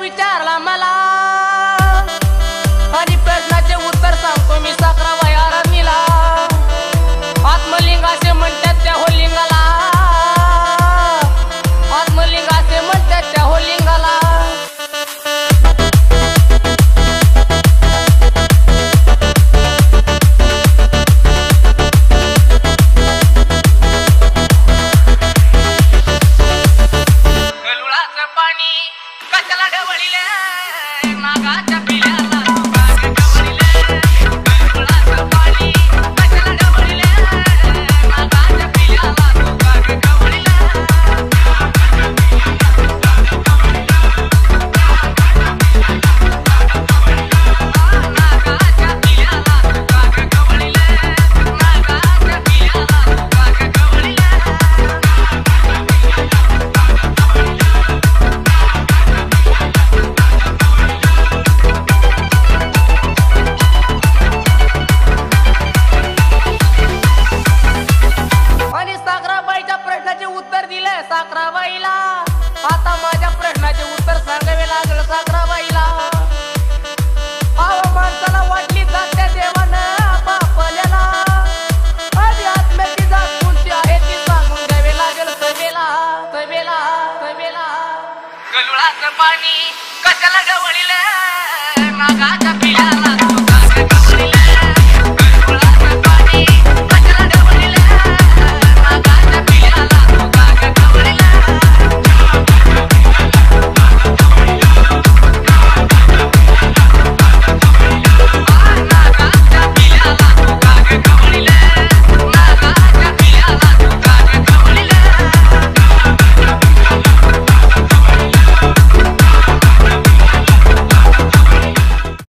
विचारला मला आणि प्रश्नाचे उत्तर सांगतो मी साखराबाई आरामीला। आत्मलिंग असे म्हणतात त्या होलिंगाला, आत्मलिंग असे म्हणतात त्या होलिंगाला। गलुळाचं पाणी कशाला ढवळीले नागाच्या पिल्याला उत्तर दिले साखराबाईला। आता माझ्या प्रश्नाचे उत्तर सांगावे लागलं साखराबाईला। माणसाला वाटली जाते देवानं बापल्याला, आणि आत्म्याची जात कोणती आहे ती सांगून द्यावे लागेल सभेला सभेला सभेला। गलुळाचं पाणी कशाला ढवळीले नागाच्या पिल्याला